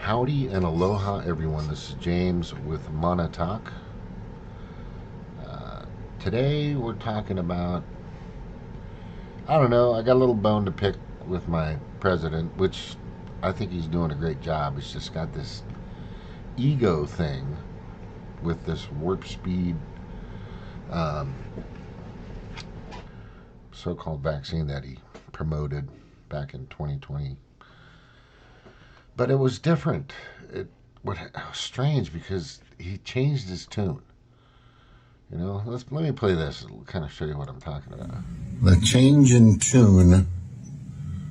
Howdy and aloha, everyone. This is James with Monotalk. Today we're talking about, I don't know, I got a little bone to pick with my president, which I think he's doing a great job. He's just got this ego thing with this WarpSpeed so-called vaccine that he promoted back in 2020. But it was different. It was strange because he changed his tune. You know, let me play this. It'll kind of show you what I'm talking about. The change in tune.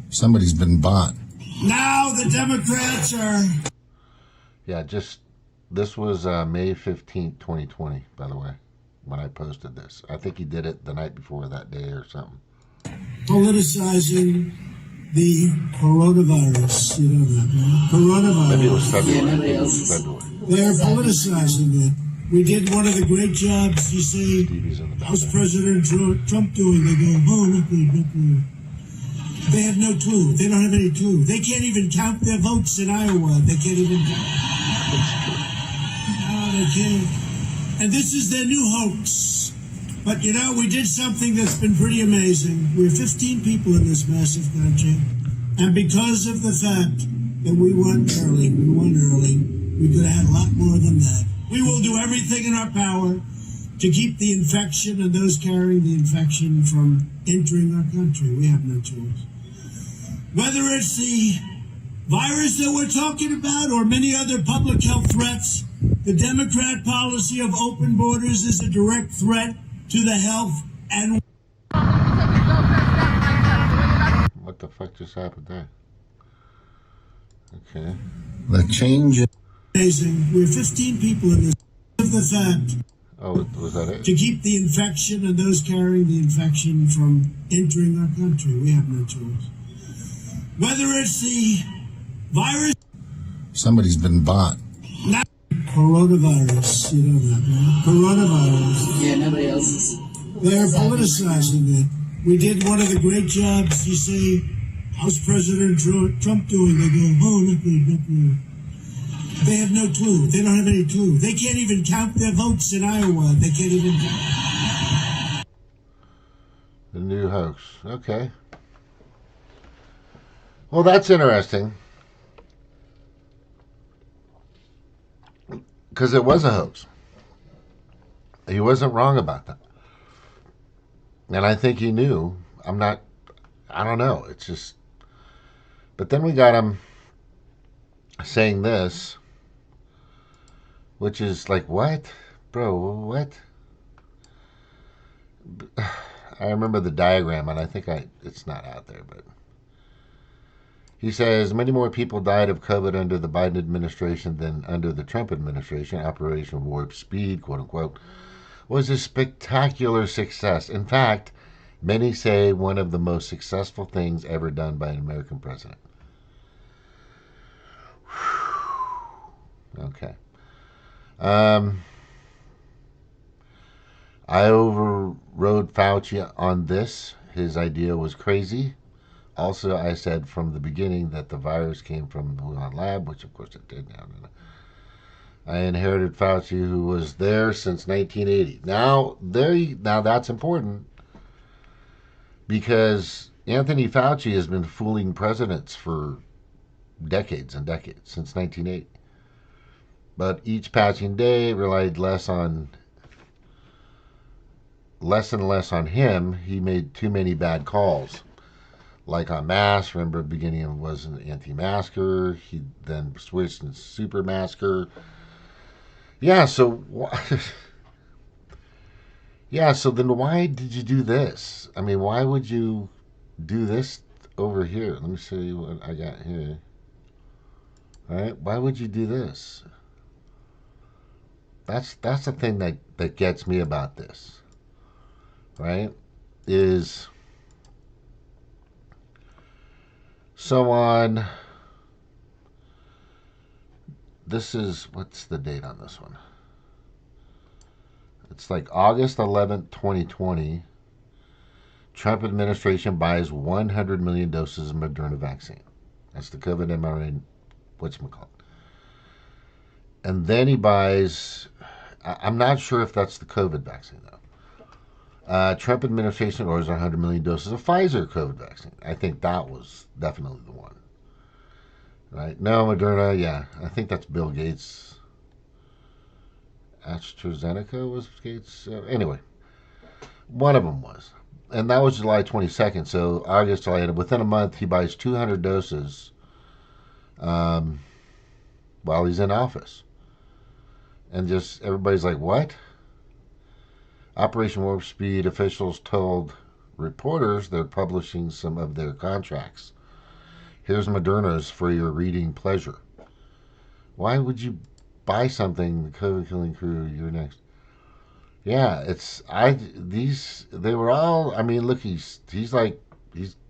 Somebody's been bought. Now the Democrats are... Yeah, this was May 15th, 2020, by the way, when I posted this. I think he did it the night before that day or something. Politicizing the coronavirus. You know that, right? Coronavirus. Maybe it was February. They're politicizing it. We did one of the great jobs, you say, how's President Trump doing? They go, oh, not good, not good. They have no clue. They don't have any clue. They can't even count their votes in Iowa. They can't even count. No, they can't. And this is their new hoax. But, you know, we did something that's been pretty amazing. We're 15 people in this massive country. And because of the fact that we won early, we could have had a lot more than that. We will do everything in our power to keep the infection and those carrying the infection from entering our country. We have no choice. Whether it's the virus that we're talking about or many other public health threats, the Democrat policy of open borders is a direct threat to the health and... What the fuck just happened there? Okay. The change... Amazing. We're 15 people in this. Of the fact... Oh, was that it? To keep the infection and those carrying the infection from entering our country. We have no choice. Whether it's the virus... Somebody's been bought. Not coronavirus. You know that, right? Coronavirus. Yeah, nobody else is. They're politicizing it. We did one of the great jobs, you say, how's President Trump doing? They go, oh, not good, not good. They have no clue. They don't have any clue. They can't even count their votes in Iowa. They can't even count. The new hoax. Okay. Well, that's interesting. Because it was a hoax. He wasn't wrong about that. And I think he knew. I don't know. It's just... But then we got him saying this, which is like, what? Bro, what? I remember the diagram, and I think it's not out there, but he says, many more people died of COVID under the Biden administration than under the Trump administration. Operation Warp Speed, quote unquote, was a spectacular success. In fact, many say one of the most successful things ever done by an American president. Okay. I overrode Fauci on this. His idea was crazy. Also, I said from the beginning that the virus came from the Wuhan lab, which of course it did. I inherited Fauci, who was there since 1980. Now that's important, because Anthony Fauci has been fooling presidents for decades and decades, since 1980. But each passing day relied less and less on him. He made too many bad calls. Like on masks, remember at the beginning it was an anti-masker. He then switched to super masker. Yeah, so then why did you do this? I mean, why would you do this over here? Let me show you what I got here. All right, why would you do this? That's the thing that gets me about this, right? Is someone, this is, what's the date on this one? It's like August 11th, 2020. Trump administration buys 100 million doses of Moderna vaccine. That's the COVID mRNA, whatchamacallit. And then he buys, I'm not sure if that's the COVID vaccine, though. Trump administration orders 100 million doses of Pfizer COVID vaccine. I think that was definitely the one. Right? No, Moderna, yeah. I think that's Bill Gates. AstraZeneca was Gates. Anyway, one of them was. And that was July 22nd. So August, July, within a month, he buys 200 doses while he's in office. And just everybody's like, what? Operation Warp Speed officials told reporters they're publishing some of their contracts. Here's Moderna's for your reading pleasure. Why would you buy something, the COVID killing crew, you're next? Yeah, they were all, I mean, look, he's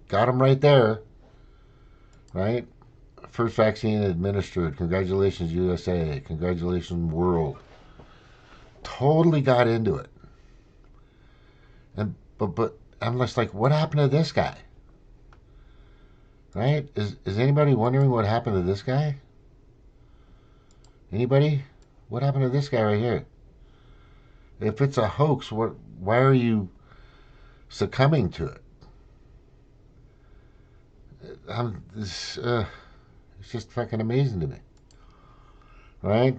got them right there, right? First vaccine administered. Congratulations, USA. Congratulations, world. Totally got into it. And but I'm just like, what happened to this guy? Right? Is anybody wondering what happened to this guy? Anybody? What happened to this guy right here? If it's a hoax, why are you succumbing to it? It's just fucking amazing to me. Right?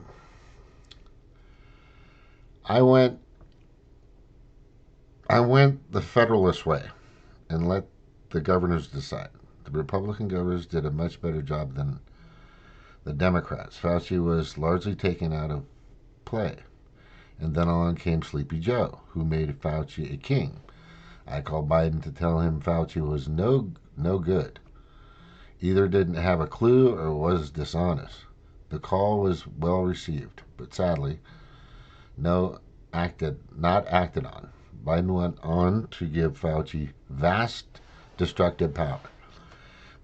I went the Federalist way and let the governors decide. The Republican governors did a much better job than the Democrats. Fauci was largely taken out of play. And then along came Sleepy Joe, who made Fauci a king. I called Biden to tell him Fauci was no good. Either didn't have a clue or was dishonest. The call was well received, but sadly, not acted on. Biden went on to give Fauci vast destructive power.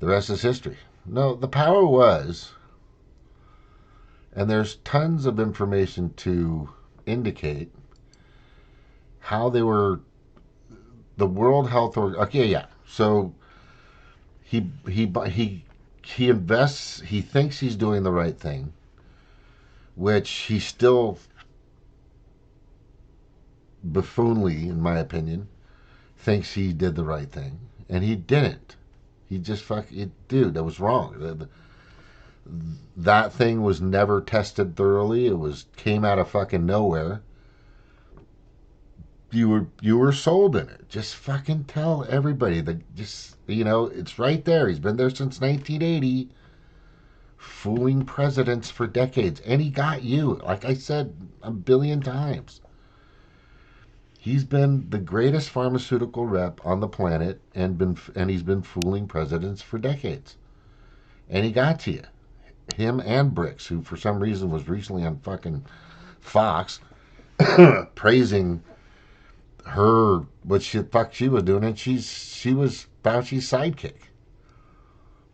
The rest is history. No, the power was, and there's tons of information to indicate how they were, the World Health Organization. Okay, yeah. So he invests. He thinks he's doing the right thing, which he still buffoonly, in my opinion, thinks he did the right thing, and he didn't. He just dude, that was wrong. That thing was never tested thoroughly. It came out of fucking nowhere. You were sold in it. Just fucking tell everybody that, just, it's right there. He's been there since 1980, fooling presidents for decades, and he got you. Like I said a billion times. He's been the greatest pharmaceutical rep on the planet, and he's been fooling presidents for decades. And he got to you. Him and Brix, who for some reason was recently on fucking Fox, praising her, what she was doing, and she was Fauci's sidekick.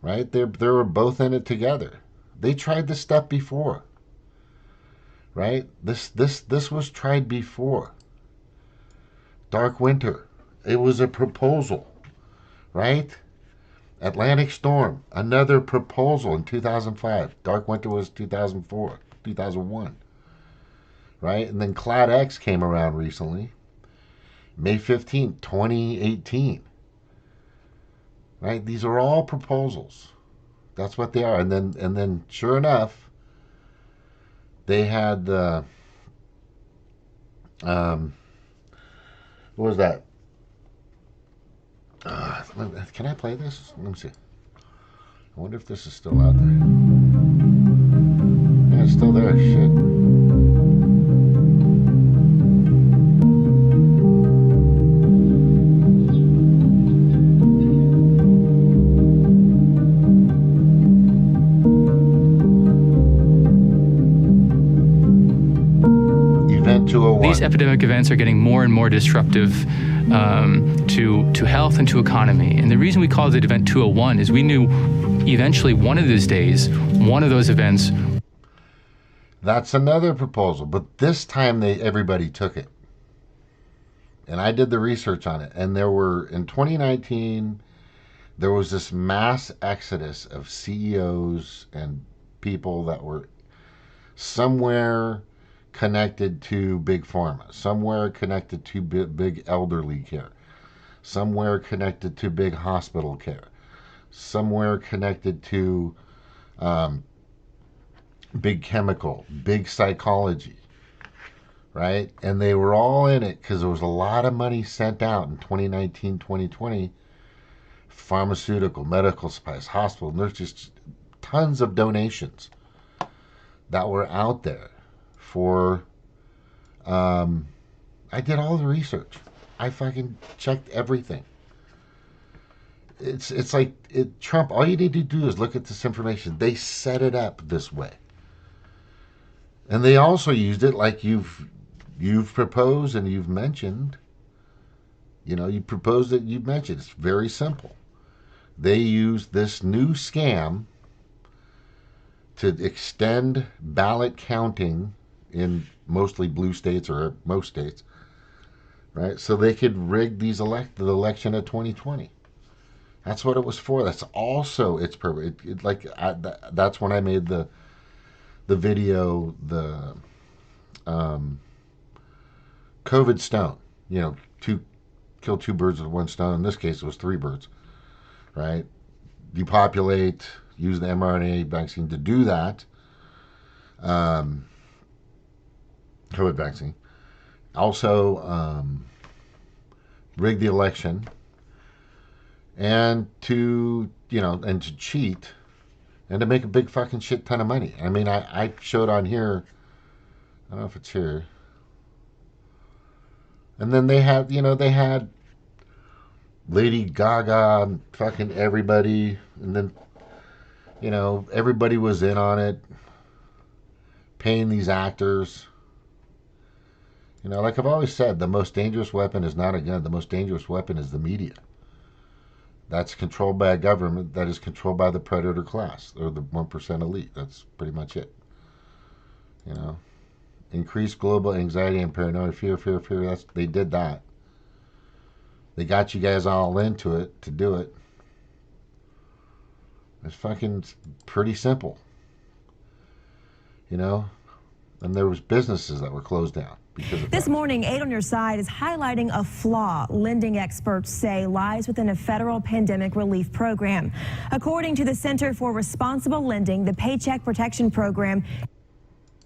Right? They were both in it together. They tried this stuff before. Right? This was tried before. Dark Winter. It was a proposal, right? Atlantic Storm, another proposal in 2005. Dark Winter was 2004, 2001, right? And then Cloud X came around recently, May 15th, 2018, right? These are all proposals. That's what they are. And then sure enough, they had the what was that? Can I play this? Let me see. I wonder if this is still out there. Yeah, it's still there. Shit. Event 201. These epidemic events are getting more and more disruptive to health and to economy. And the reason we called it Event 201 is we knew eventually one of those days, one of those events. That's another proposal, but this time everybody took it. And I did the research on it. And in 2019, there was this mass exodus of CEOs and people that were somewhere connected to big pharma, somewhere connected to big elderly care, somewhere connected to big hospital care, somewhere connected to big chemical, big psychology, right? And they were all in it because there was a lot of money sent out in 2019, 2020, pharmaceutical, medical supplies, hospital. And there's just tons of donations that were out there for, I did all the research. I fucking checked everything. It's like Trump, all you need to do is look at this information. They set it up this way. And they also used it like you've proposed and you've mentioned. You know, you proposed it, you've mentioned. It's very simple. They used this new scam to extend ballot counting in mostly blue states or most states, right? So they could rig the election of 2020. That's what it was for. That's also its purpose. That's when I made the video, the COVID stone. You know, kill two birds with one stone. In this case, it was three birds, right? Depopulate, use the mRNA vaccine to do that. COVID vaccine. Also, rig the election, and to cheat, and to make a big fucking shit ton of money. I mean, I showed on here. I don't know if it's here. And then they had Lady Gaga and fucking everybody, and then everybody was in on it, paying these actors. Like I've always said, the most dangerous weapon is not a gun. The most dangerous weapon is the media. That's controlled by a government that is controlled by the predator class, or the 1% elite. That's pretty much it. Increased global anxiety and paranoia, fear. They did that. They got you guys all into it to do it. It's fucking pretty simple. And there was businesses that were closed down because of This that. morning, 8 on Your Side is highlighting a flaw lending experts say lies within a federal pandemic relief program. According to the Center for Responsible Lending, the Paycheck Protection Program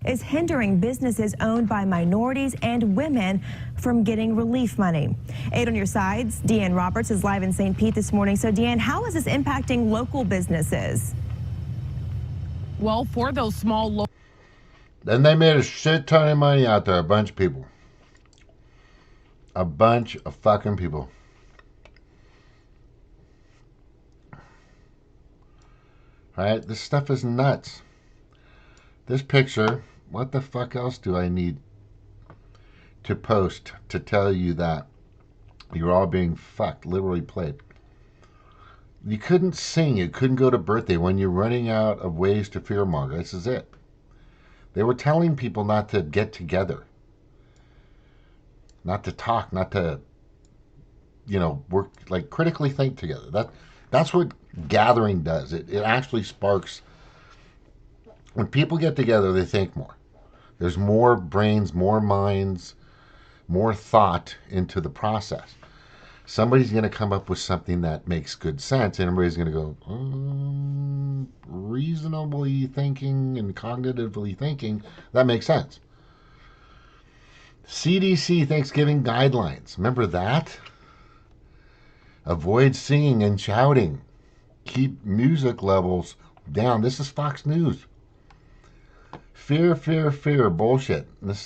is hindering businesses owned by minorities and women from getting relief money. 8 on Your Side's Deanne Roberts is live in St. Pete this morning. So, Deanne, how is this impacting local businesses? Well, for those small Then they made a shit ton of money out there, a bunch of people. A bunch of fucking people. Right? This stuff is nuts. This picture, what the fuck else do I need to post to tell you that you're all being fucked, literally played? You couldn't sing, you couldn't go to birthday when you're running out of ways to fearmonger. This is it. They were telling people not to get together, not to talk, not to, work, like critically think together. That's what gathering does. It actually sparks. When people get together, they think more. There's more brains, more minds, more thought into the process. Somebody's going to come up with something that makes good sense, and everybody's going to go, reasonably thinking and cognitively thinking, that makes sense. CDC Thanksgiving guidelines. Remember that? Avoid singing and shouting. Keep music levels down. This is Fox News. Fear. Bullshit. I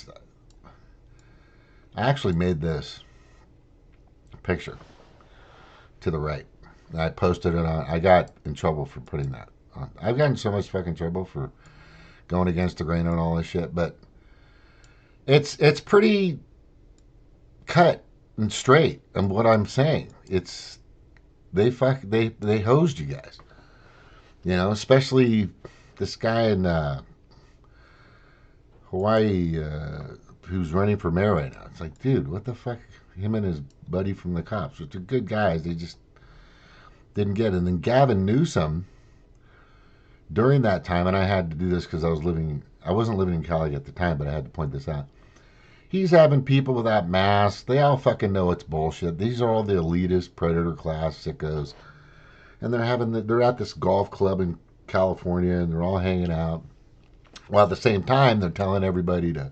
actually made this picture to the right. I posted it on. I got in trouble for putting that on. I've gotten so much fucking trouble for going against the grain and all this shit, but it's pretty cut and straight. And what I'm saying, they hosed you guys. Especially this guy in Hawaii who's running for mayor right now. It's like, dude, what the fuck? Him and his buddy from the cops, which are good guys, they just didn't get it. And then Gavin Newsom, during that time, and I had to do this because I was living I wasn't living in Cali at the time, but I had to point this out. He's having people without masks. They all fucking know it's bullshit. These are all the elitist predator class sickos, and they're at this golf club in California, and they're all hanging out. While at the same time, they're telling everybody to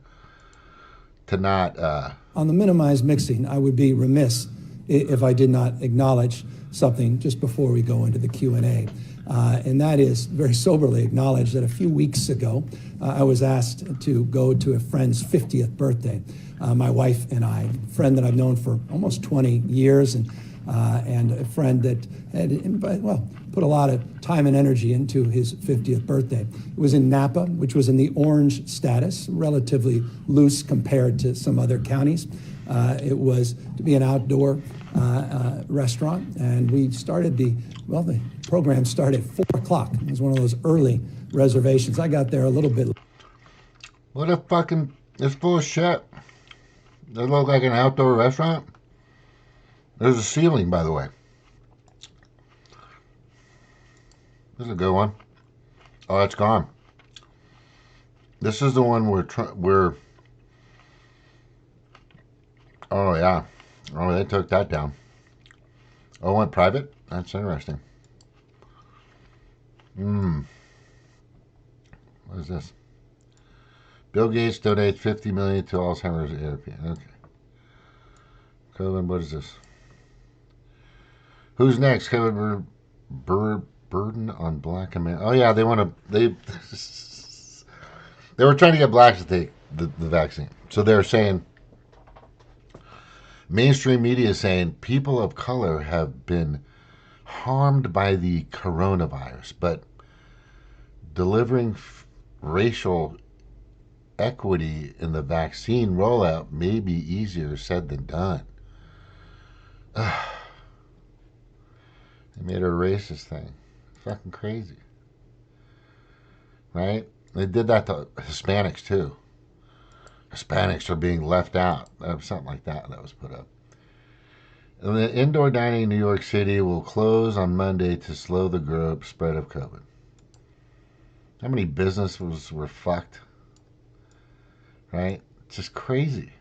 not. On the minimized mixing, I would be remiss if I did not acknowledge something just before we go into the Q&A. And that is very soberly acknowledge that a few weeks ago, I was asked to go to a friend's 50th birthday. My wife and I, a friend that I've known for almost 20 years, and a friend that had, put a lot of time and energy into his 50th birthday. It was in Napa, which was in the orange status, relatively loose compared to some other counties. It was to be an outdoor restaurant, and we started the program started at 4 o'clock. It was one of those early reservations. I got there a little bit. What a fucking, it's full of shit. Does it look like an outdoor restaurant? There's a ceiling, by the way. This is a good one. Oh, it's gone. This is the one where oh yeah. Oh, they took that down. Oh, it went private? That's interesting. What is this? Bill Gates donates $50 million to Alzheimer's therapy. Okay. COVID, what is this? Who's next? COVID burden on black America. Oh yeah, they were trying to get blacks to take the vaccine. So they're saying, mainstream media is saying people of color have been harmed by the coronavirus, but delivering racial equity in the vaccine rollout may be easier said than done. They made it a racist thing. Fucking crazy. Right? They did that to Hispanics too. Hispanics are being left out. Something like that was put up. And the indoor dining in New York City will close on Monday to slow the spread of COVID. How many businesses were fucked? Right? It's just crazy.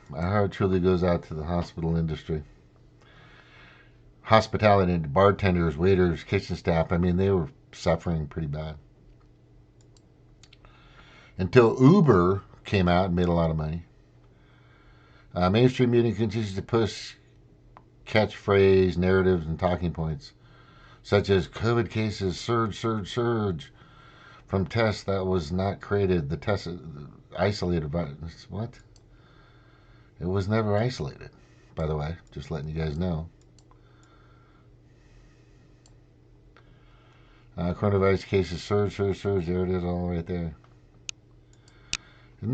My heart truly goes out to the hospital industry. Hospitality, bartenders, waiters, kitchen staff, I mean, they were suffering pretty bad. Until Uber came out and made a lot of money. Mainstream media continues to push catchphrase, narratives, and talking points, such as COVID cases surge from tests that was not created. The test isolated virus. What? It was never isolated, by the way. Just letting you guys know. Coronavirus cases surge. There it is, all right there.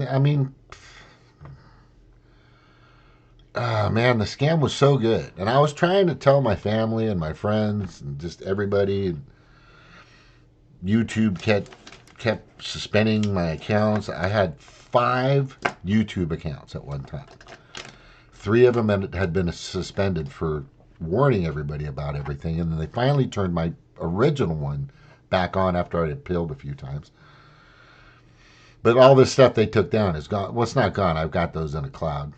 I mean, man, the scam was so good. And I was trying to tell my family and my friends and just everybody. And YouTube kept suspending my accounts. I had 5 YouTube accounts at one time. 3 of them had been suspended for warning everybody about everything. And then they finally turned my original one back on after I had appealed a few times. But all this stuff they took down is gone. Well, it's not gone. I've got those in a cloud,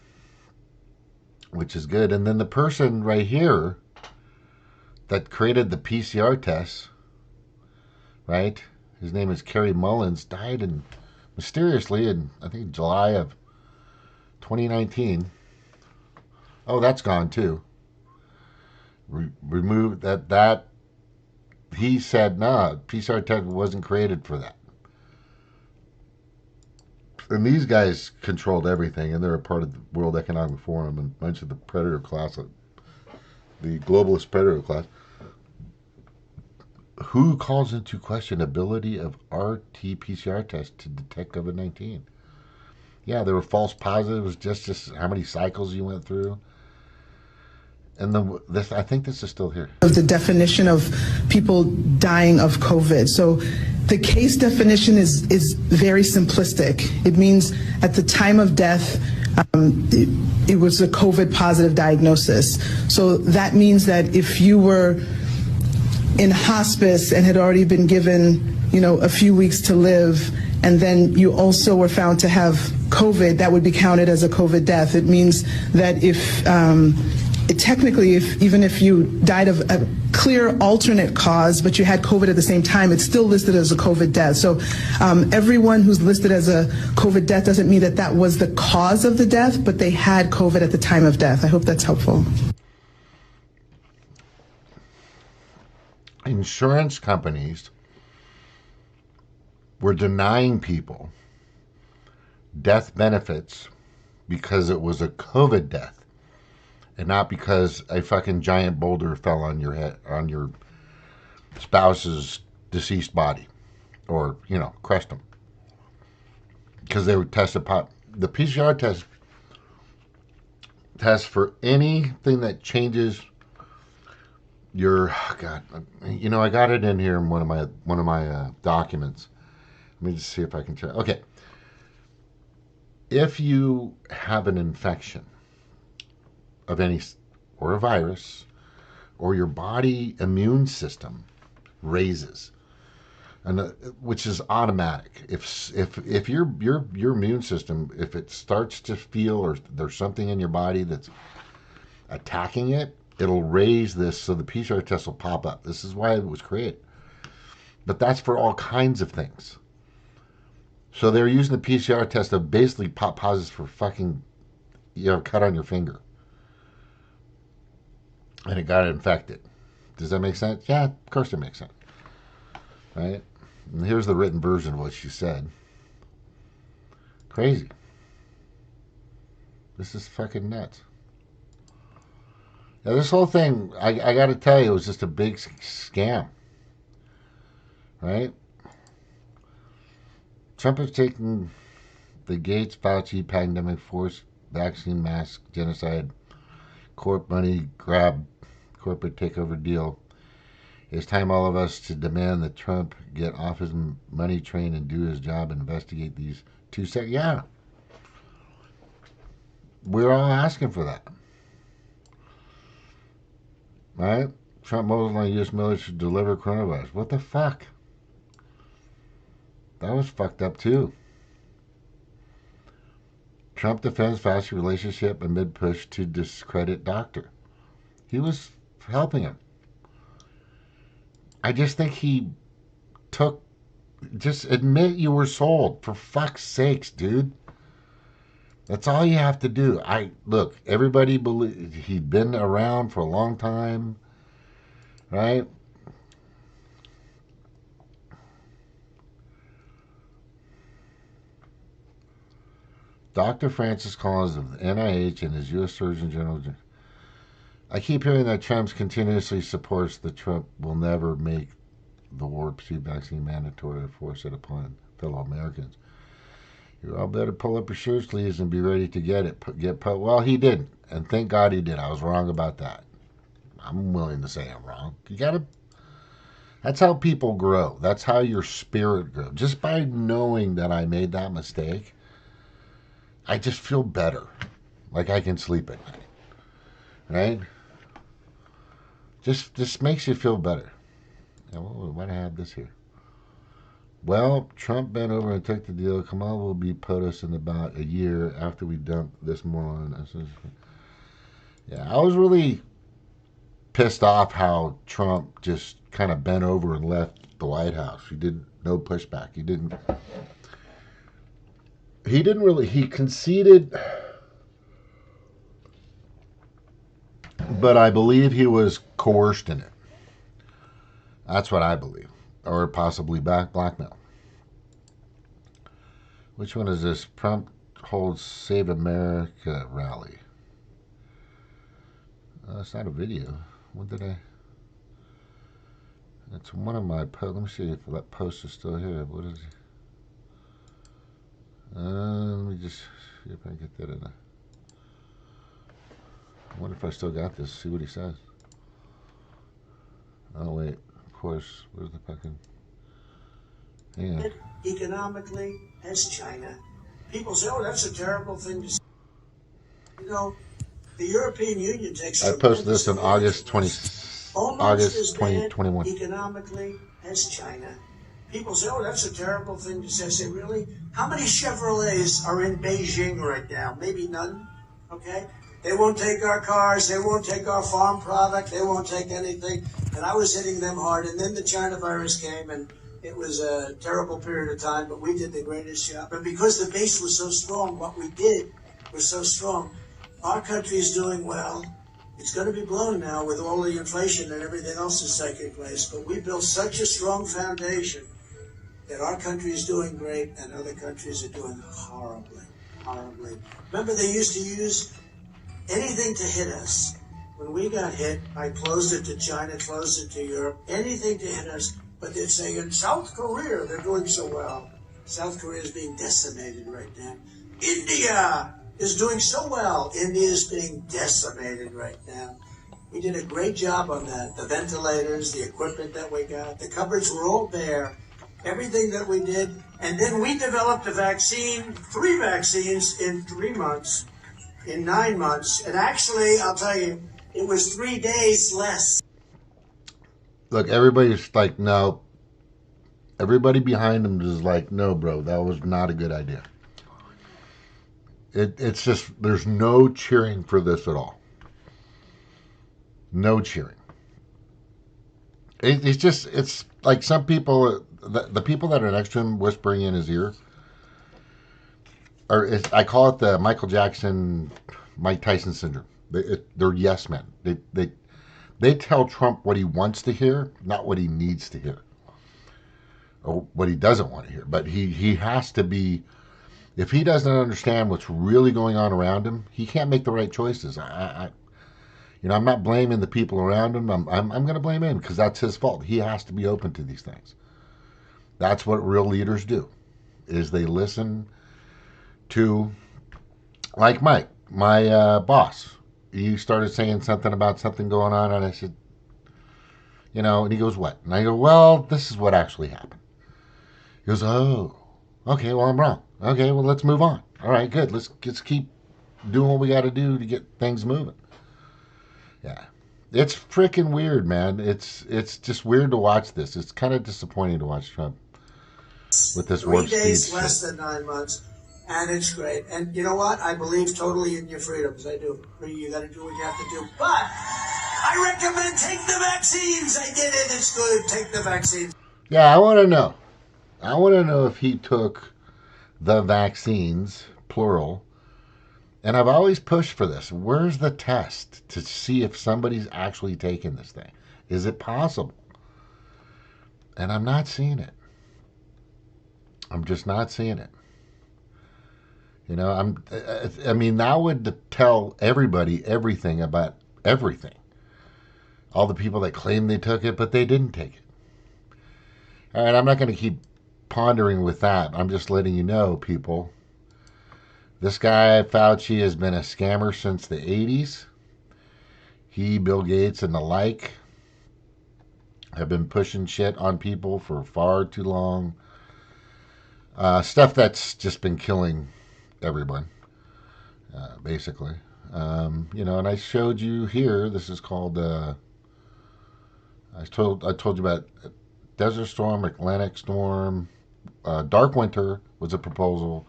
which is good. And then the person right here that created the PCR tests, right? His name is Kerry Mullins, died mysteriously in, I think, July of 2019. Oh, that's gone too. Removed that. He said, nah, PCR test wasn't created for that. And these guys controlled everything, and they're a part of the World Economic Forum and a bunch of the predator class, the globalist predator class. Who calls into question ability of RT-PCR tests to detect COVID-19? Yeah, there were false positives, just how many cycles you went through. And I think this is still here. The definition of people dying of COVID. So the case definition is very simplistic. It means at the time of death, it was a COVID positive diagnosis. So that means that if you were in hospice and had already been given, a few weeks to live, and then you also were found to have COVID, that would be counted as a COVID death. It means that even if you died of a clear alternate cause, but you had COVID at the same time, it's still listed as a COVID death. So everyone who's listed as a COVID death doesn't mean that that was the cause of the death, but they had COVID at the time of death. I hope that's helpful. Insurance companies were denying people death benefits because it was a COVID death and not because a fucking giant boulder fell on your head, on your spouse's deceased body, or, crushed them. Because they were tested the PCR test for anything that changes your, I got it in here in one of my documents. Let me just see if I can check. Okay. If you have an infection of any, or a virus, or your body immune system raises, and which is automatic. If your immune system, if it starts to feel or there's something in your body that's attacking it, it'll raise this, so the PCR test will pop up. This is why it was created. But that's for all kinds of things. So they're using the PCR test to basically pop positives for fucking, cut on your finger. And it got infected. Does that make sense? Yeah, of course it makes sense. Right? And here's the written version of what she said. Crazy. This is fucking nuts. Now, this whole thing, I got to tell you, it was just a big scam. Right? Trump is taking the Gates, Fauci, pandemic force, vaccine, mask, genocide, corp money grab, corporate takeover deal. It's time all of us to demand that Trump get off his money train and do his job and investigate these two sectors. Yeah. We're all asking for that. Right? Trump moves on U.S. military to deliver coronavirus. What the fuck? That was fucked up too. Trump defends Fauci relationship amid push to discredit doctor. He was helping him. I just think he just admit you were sold, for fuck's sakes, dude. That's all you have to do. Look, everybody believed he'd been around for a long time, right? Dr. Francis Collins of the NIH and his U.S. Surgeon General. I keep hearing that Trump continuously supports that Trump will never make the WarpSpeed vaccine mandatory or force it upon fellow Americans. You all better pull up your shirt sleeves and be ready to get it. Well, he didn't, and thank God he did. I was wrong about that. I'm willing to say I'm wrong. That's how people grow. That's how your spirit grows. Just by knowing that I made that mistake, I just feel better. Like I can sleep at night. Right? Just makes you feel better. Why do I have this here? Well, Trump bent over and took the deal. Kamala will be POTUS in about a year after we dump this moron. Yeah, I was really pissed off how Trump just kind of bent over and left the White House. He did no pushback. He conceded, but I believe he was coerced in it. That's what I believe. Or possibly blackmail. Which one is this? Trump holds Save America rally. It's not a video. What did I... It's one of my posts. Let me see if that post is still here. What is it? Let me just see if I can get that in there. I wonder if I still got this. See what he says. Oh, wait. Of course. Where's the fucking... Hang on. Economically as China. People say, oh, that's a terrible thing to say. You know, the European Union takes... I posted this on August 20... almost as August bad 2021. economically as China. People say, oh, that's a terrible thing to say. I say, really? How many Chevrolets are in Beijing right now? Maybe none, okay? They won't take our cars. They won't take our farm product. They won't take anything. And I was hitting them hard. And then the China virus came, and it was a terrible period of time, but we did the greatest job. And because the base was so strong, what we did was so strong. Our country is doing well. It's going to be blown now with all the inflation and everything else that's taking place. But we built such a strong foundation that our country is doing great and other countries are doing horribly, horribly. Remember, they used to use anything to hit us. When we got hit, I closed it to China, closed it to Europe, anything to hit us. But they're saying in South Korea, they're doing so well. South Korea is being decimated right now. India is doing so well. India is being decimated right now. We did a great job on that. The ventilators, the equipment that we got, the cupboards were all bare. Everything that we did. And then we developed a vaccine, 3 vaccines in 3 months, in 9 months. And actually, I'll tell you, it was 3 days less. Look, everybody's like, no. Everybody behind him is like, no, bro, that was not a good idea. It's just, there's no cheering for this at all. No cheering. It's just, it's like some people, the people that are next to him whispering in his ear, I call it the Michael Jackson, Mike Tyson syndrome. They're yes men. They tell Trump what he wants to hear, not what he needs to hear, or what he doesn't want to hear. But he has to be. If he doesn't understand what's really going on around him, he can't make the right choices. I'm not blaming the people around him. I'm going to blame him because that's his fault. He has to be open to these things. That's what real leaders do, is they listen to, like Mike, my boss. He started saying something about something going on, and I said, and he goes, what? And I go, well, this is what actually happened. He goes, oh, okay, well, I'm wrong. Okay, well, let's move on. All right, good. Let's keep doing what we got to do to get things moving. Yeah. It's freaking weird, man. It's just weird to watch this. It's kind of disappointing to watch Trump with this warp speed. 3 days less than 9 months, and it's great. And you know what? I believe totally in your freedoms. I do. You got to do what you have to do. But I recommend take the vaccines. I did it. It's good. Take the vaccines. Yeah, I want to know. I want to know if he took the vaccines, plural. And I've always pushed for this. Where's the test to see if somebody's actually taken this thing? Is it possible? And I'm not seeing it. I'm just not seeing it. I mean, that would tell everybody everything about everything. All the people that claim they took it, but they didn't take it. All right, I'm not going to keep pondering with that. I'm just letting you know, people. This guy, Fauci, has been a scammer since the 80s. He, Bill Gates, and the like have been pushing shit on people for far too long. Stuff that's just been killing everyone, basically. And I showed you here, this is called, I told you about Desert Storm, Atlantic Storm, Dark Winter was a proposal.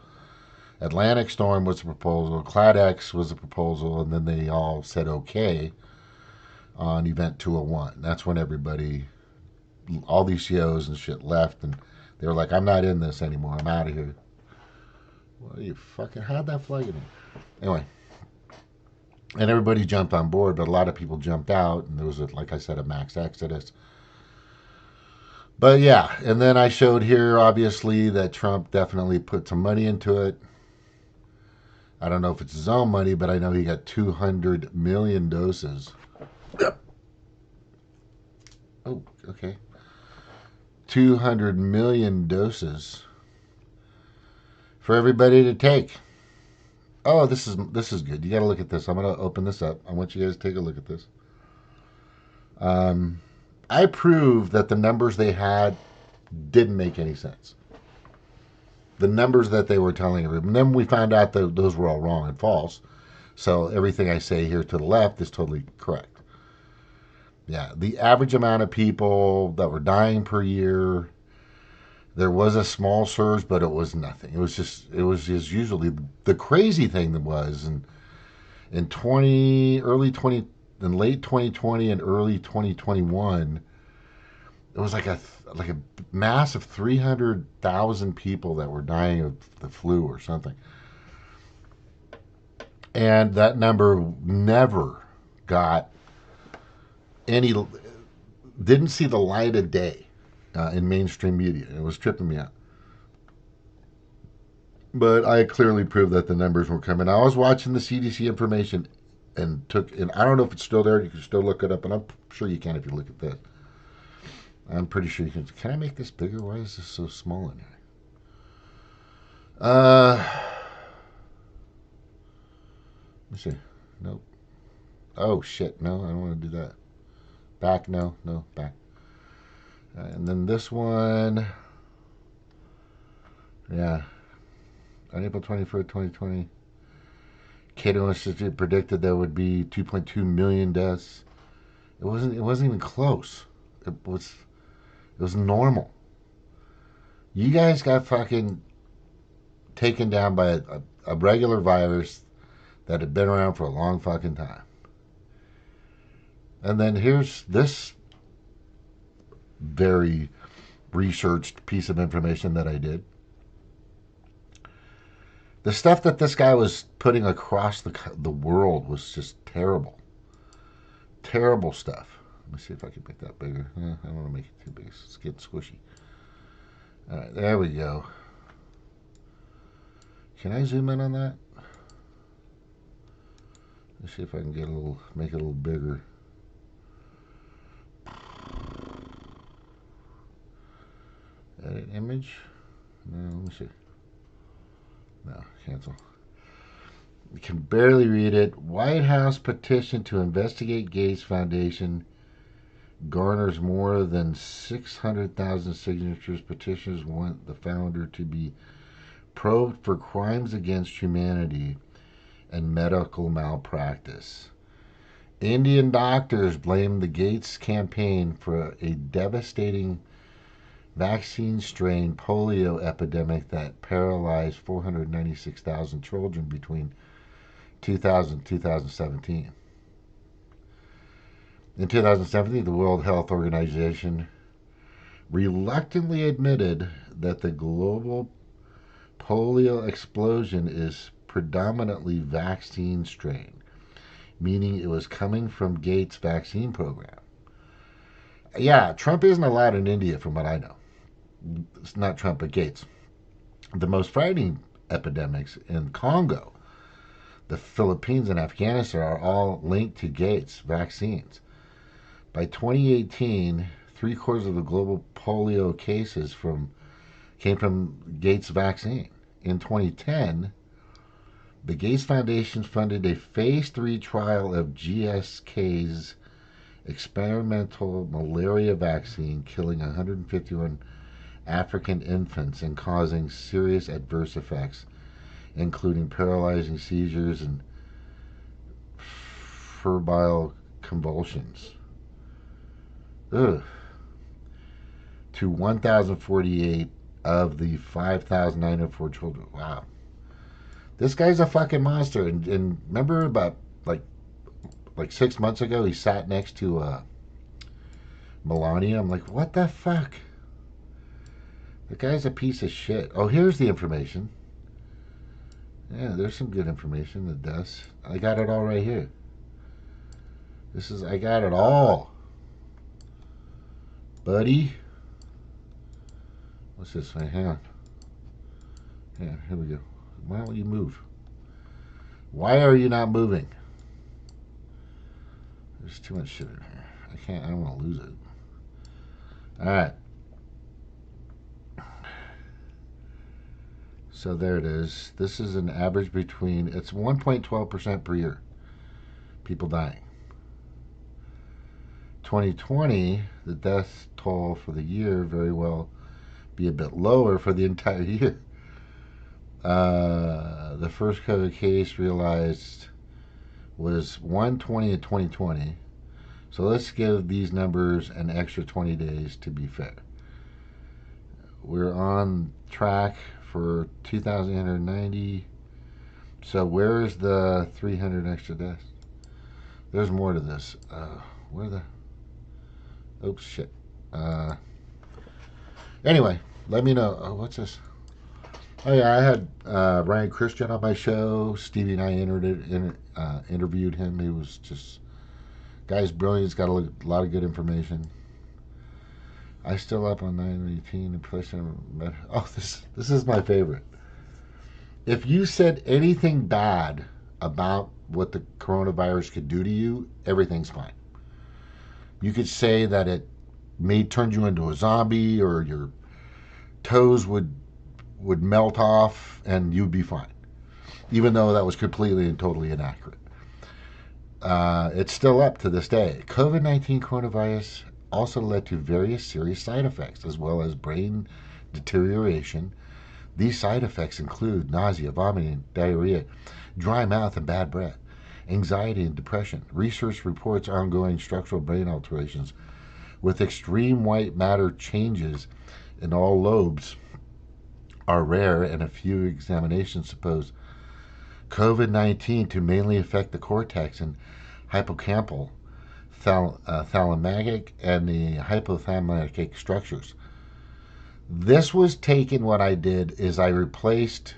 Atlantic Storm was a proposal. CladX was a proposal, and then they all said okay on Event 201. That's when everybody, all these CEOs and shit left, and they were like, I'm not in this anymore. I'm out of here. Well, you fucking, how'd that fly in? Anyway. And everybody jumped on board, but a lot of people jumped out, and there was, like I said, a max exodus. But yeah, and then I showed here, obviously, that Trump definitely put some money into it. I don't know if it's his own money, but I know he got 200 million doses. Oh, okay. 200 million doses for everybody to take. Oh, this is good. You got to look at this. I'm going to open this up. I want you guys to take a look at this. I proved that the numbers they had didn't make any sense. The numbers that they were telling everyone. And then we found out that those were all wrong and false. So everything I say here to the left is totally correct. Yeah, the average amount of people that were dying per year, there was a small surge, but it was nothing. It was just usually the crazy thing that was in 20 early 20 in late 2020 and early 2021, it was like a mass of 300,000 people that were dying of the flu or something. And that number never got any, didn't see the light of day in mainstream media. It was tripping me out. But I clearly proved that the numbers were coming. I was watching the CDC information and I don't know if it's still there. You can still look it up, and I'm sure you can if you look at this. I'm pretty sure you can. Can I make this bigger? Why is this so small in here? Let me see. Nope. Oh shit! No, I don't want to do that. Back? No, back. And then this one. Yeah. On April 21st, 2020, Cato Institute predicted there would be 2.2 million deaths. It wasn't even close. It was normal. You guys got fucking taken down by a regular virus that had been around for a long fucking time. And then here's this very researched piece of information that I did. The stuff that this guy was putting across the world was just terrible. Terrible stuff. Let me see if I can make that bigger. I don't want to make it too big. It's getting squishy. All right, there we go. Can I zoom in on that? Let's see if I can make it a little bigger. Edit image. No, let me see. No, cancel. You can barely read it. White House petition to investigate Gates Foundation garners more than 600,000 signatures. Petitioners want the founder to be probed for crimes against humanity and medical malpractice. Indian doctors blame the Gates campaign for a devastating vaccine-strain polio epidemic that paralyzed 496,000 children between 2000 and 2017. In 2017, the World Health Organization reluctantly admitted that the global polio explosion is predominantly vaccine-strain, meaning it was coming from Gates' vaccine program. Yeah, Trump isn't allowed in India, from what I know. It's not Trump, but Gates. The most frightening epidemics in Congo, the Philippines, and Afghanistan are all linked to Gates vaccines. By 2018, 3/4 of the global polio cases came from Gates vaccine. In 2010, the Gates Foundation funded a phase 3 trial of GSK's experimental malaria vaccine, killing 151 African infants and causing serious adverse effects, including paralyzing seizures and febrile convulsions. Ugh. To 1,048 of the 5,904 children. Wow. This guy's a fucking monster. And remember about like 6 months ago, he sat next to Melania. I'm like, what the fuck? The guy's a piece of shit. Oh, here's the information. Yeah, there's some good information. The deaths. I got it all right here. I got it all. Buddy. What's this? Hang on. Yeah, here we go. Why don't you move? Why are you not moving? There's too much shit in here. I don't want to lose it. Alright. So there it is. This is an average it's 1.12% per year. People dying. 2020, the death toll for the year very well be a bit lower for the entire year. The first COVID case realized was 120 in 2020, So let's give these numbers an extra 20 days to be fair. We're on track for 2,890. So where's the 300 extra deaths? There's more to this. Where the... Oops, shit. Anyway, let me know. Oh, what's this? Oh, yeah, I had Ryan Christian on my show. Stevie and I interviewed him. He was just... Guy's brilliant. He's got a lot of good information. I still up on 918 impression. Oh, this is my favorite. If you said anything bad about what the coronavirus could do to you, everything's fine. You could say that it may turn you into a zombie, or your toes would melt off and you'd be fine, even though that was completely and totally inaccurate. It's still up to this day. COVID-19 coronavirus also led to various serious side effects, as well as brain deterioration. These side effects include nausea, vomiting, diarrhea, dry mouth, and bad breath, anxiety and depression. Research reports ongoing structural brain alterations with extreme white matter changes in all lobes are rare, and a few examinations suppose COVID-19 to mainly affect the cortex and hippocampal, thalamic, and the hypothalamic structures. This was taken, what I did is I replaced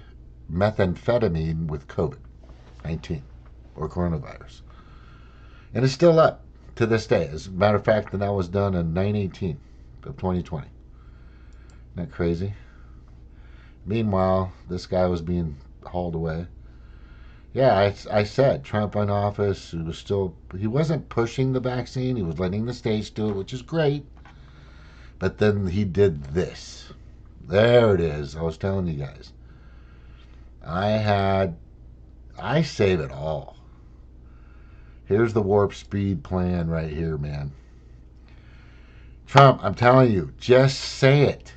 methamphetamine with COVID-19 or coronavirus. And it's still up to this day. As a matter of fact, that was done on 9/18 of 2020. Isn't that crazy? Meanwhile, this guy was being hauled away. Yeah, I said Trump in office, he wasn't pushing the vaccine. He was letting the states do it, which is great. But then he did this. There it is. I was telling you guys. I save it all. Here's the WarpSpeed plan right here, man. Trump, I'm telling you, just say it.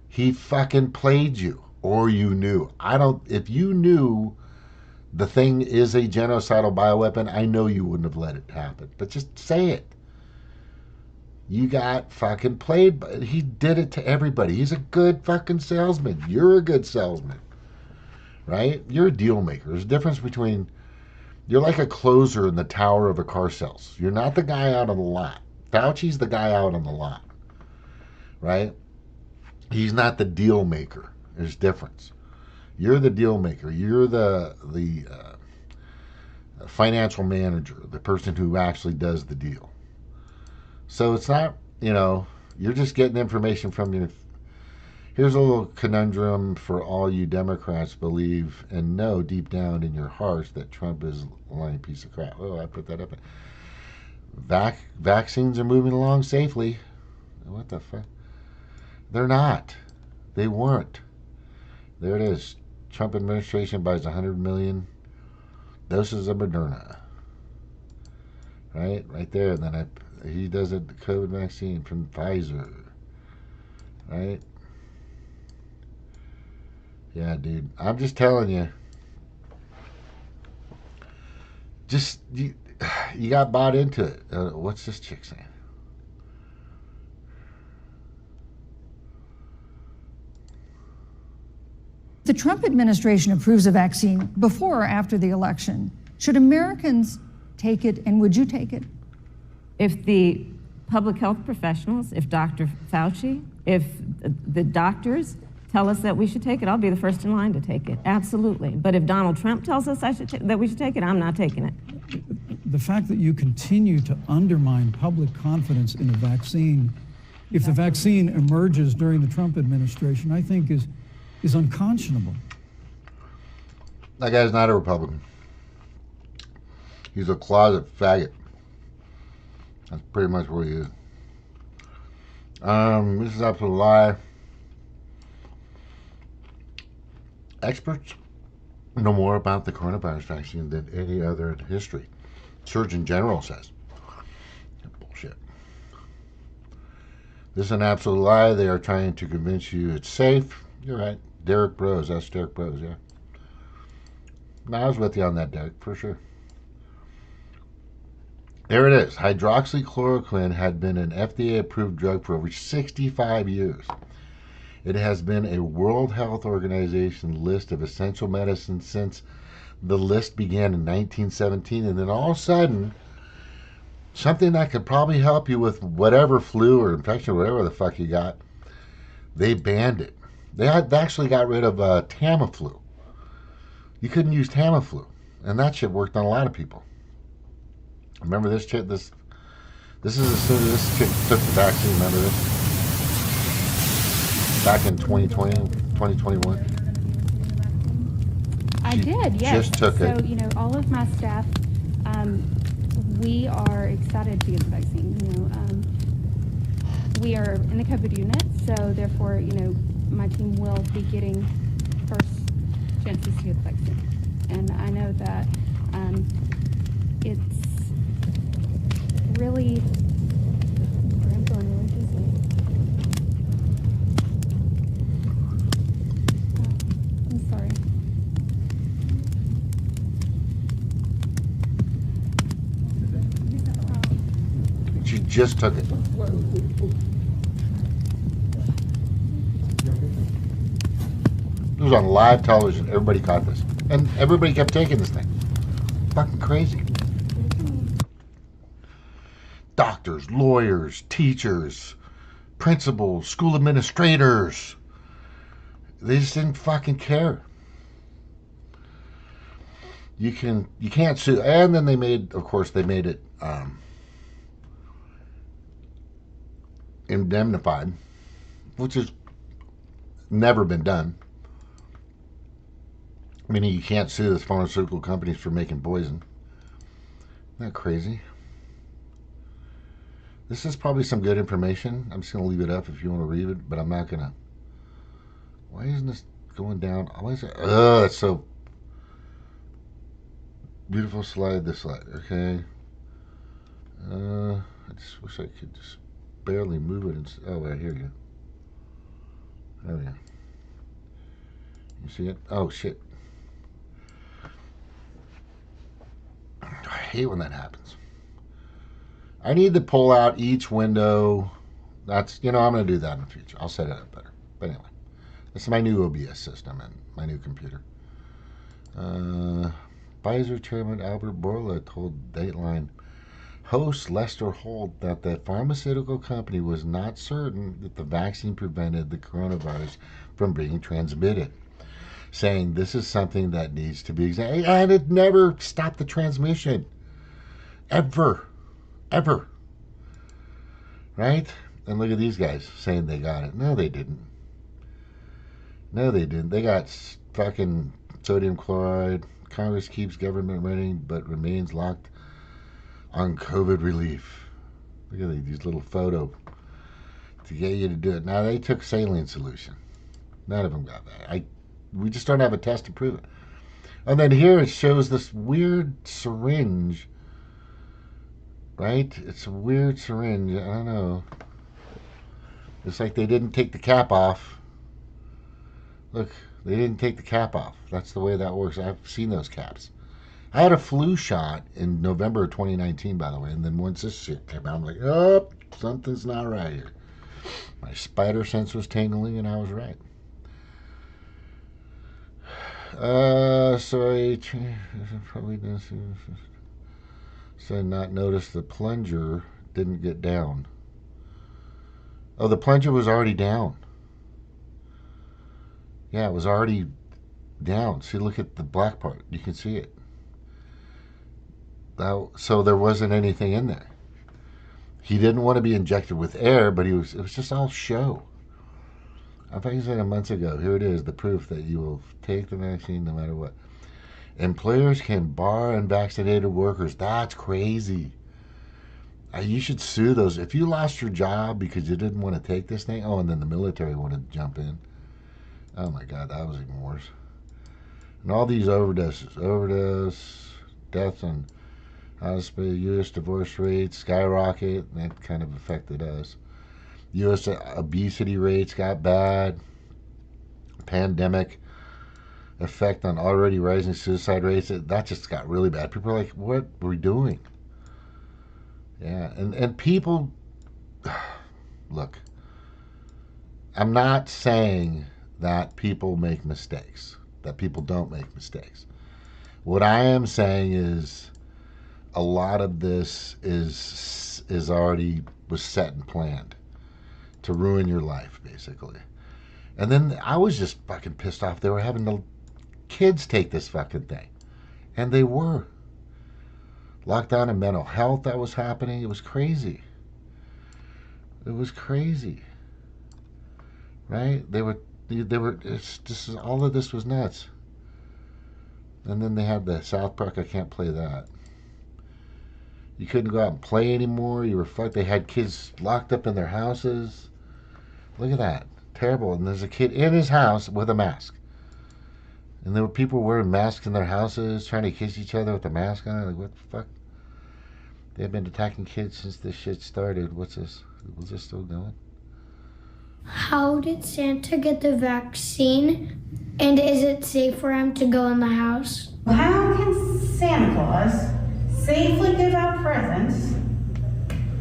He fucking played you, or you knew. If you knew the thing is a genocidal bioweapon, I know you wouldn't have let it happen. But just say it. You got fucking played. He did it to everybody. He's a good fucking salesman. You're a good salesman. Right? You're a deal maker. There's a difference between... You're like a closer in the tower of a car sales. You're not the guy out on the lot. Fauci's the guy out on the lot. Right? He's not the deal maker. There's a difference. You're the deal maker. You're the financial manager, the person who actually does the deal. So it's not, you're just getting information from your... Here's a little conundrum for all you Democrats believe and know deep down in your hearts that Trump is a lying piece of crap. Oh, I put that up. Vaccines are moving along safely. What the fuck? They're not. They weren't. There it is. Trump administration buys 100 million doses of Moderna. Right there. And then he does the COVID vaccine from Pfizer. Right? Yeah, dude. I'm just telling you. You got bought into it. What's this chick saying? The Trump administration approves a vaccine before or after the election. Should Americans take it, and would you take it? If the public health professionals, if Dr. Fauci, if the doctors tell us that we should take it, I'll be the first in line to take it. Absolutely. But if Donald Trump tells us that we should take it, I'm not taking it. The fact that you continue to undermine public confidence in a vaccine, if the vaccine emerges during the Trump administration, I think is unconscionable. That guy's not a Republican. He's a closet faggot. That's pretty much what he is. This is absolute lie. Experts know more about the coronavirus vaccine than any other in history. Surgeon General says. Bullshit. This is an absolute lie. They are trying to convince you it's safe. You're right. Derek Bros. That's Derek Bros, yeah. No, I was with you on that, Derek, for sure. There it is. Hydroxychloroquine had been an FDA-approved drug for over 65 years. It has been a World Health Organization list of essential medicines since the list began in 1917, and then all of a sudden, something that could probably help you with whatever flu or infection or whatever the fuck you got, they banned it. They actually got rid of Tamiflu. You couldn't use Tamiflu, and that shit worked on a lot of people. Remember this chick? This is as soon as this chick took the vaccine. Remember this? Back in 2020, 2021. I did, yes. Just took it. So, you know, all of my staff, we are excited to get the vaccine. You know, we are in the COVID unit, so therefore, you know, my team will be getting first chances to get the vaccine. And I know that it's really, I'm going really dizzy. I'm sorry. She just took it. It was on live television. Everybody caught this. And everybody kept taking this thing. Fucking crazy. Doctors, lawyers, teachers, principals, school administrators. They just didn't fucking care. You can't sue. And then they made it indemnified, which has never been done. Meaning you can't sue the pharmaceutical companies for making poison. Isn't that crazy? This is probably some good information. I'm just going to leave it up if you want to read it, but I'm not going to. Why isn't this going down? Why is it? It's so beautiful. Slide this slide. Okay. I just wish I could just barely move it. Oh, right, here you go. There we go. You see it? Oh, shit. I hate when that happens. I need to pull out each window. That's, I'm going to do that in the future. I'll set it up better. But anyway, this is my new OBS system and my new computer. Pfizer Chairman Albert Bourla told Dateline host Lester Holt that the pharmaceutical company was not certain that the vaccine prevented the coronavirus from being transmitted, saying this is something that needs to be examined. And it never stopped the transmission. Ever. Right? And look at these guys saying they got it. No, they didn't. They got fucking sodium chloride. Congress keeps government running but remains locked on COVID relief. Look at these little photo to get you to do it. Now, they took saline solution. None of them got that. We just don't have a test to prove it. And then here it shows this weird syringe. Right? It's a weird syringe. I don't know. It's like they didn't take the cap off. Look, they didn't take the cap off. That's the way that works. I've seen those caps. I had a flu shot in November of 2019, by the way, and then once this shit came out, I'm like, oh, something's not right here. My spider sense was tingling, and I was right. Sorry, probably said not notice the plunger didn't get down. Oh, the plunger was already down. Yeah, it was already down. See, look at the black part. You can see it. So there wasn't anything in there. He didn't want to be injected with air, but it was just all show. I think he said it months ago. Here it is, the proof that you will take the vaccine no matter what. Employers can bar unvaccinated workers. That's crazy. You should sue those. If you lost your job because you didn't want to take this thing, and then the military wanted to jump in. Oh my God, that was even worse. And all these overdose, deaths on hospital, U.S. divorce rates skyrocket. That kind of affected us. U.S. obesity rates got bad. Pandemic effect on already rising suicide rates. That just got really bad. People are like, what are we doing? Yeah, and people, look, I'm not saying that people make mistakes, that people don't make mistakes. What I am saying is a lot of this is already was set and planned to ruin your life, basically. And then I was just fucking pissed off. They were having the kids take this fucking thing. And they were. Lockdown and mental health that was happening. It was crazy. It was crazy. Right? They were, all of this was nuts. And then they had the South Park. I can't play that. You couldn't go out and play anymore. You were fucked. They had kids locked up in their houses. Look at that. Terrible. And there's a kid in his house with a mask. And there were people wearing masks in their houses, trying to kiss each other with the mask on. Like, what the fuck? They've been attacking kids since this shit started. What's this? Was this still going? How did Santa get the vaccine? And is it safe for him to go in the house? How can Santa Claus safely give out presents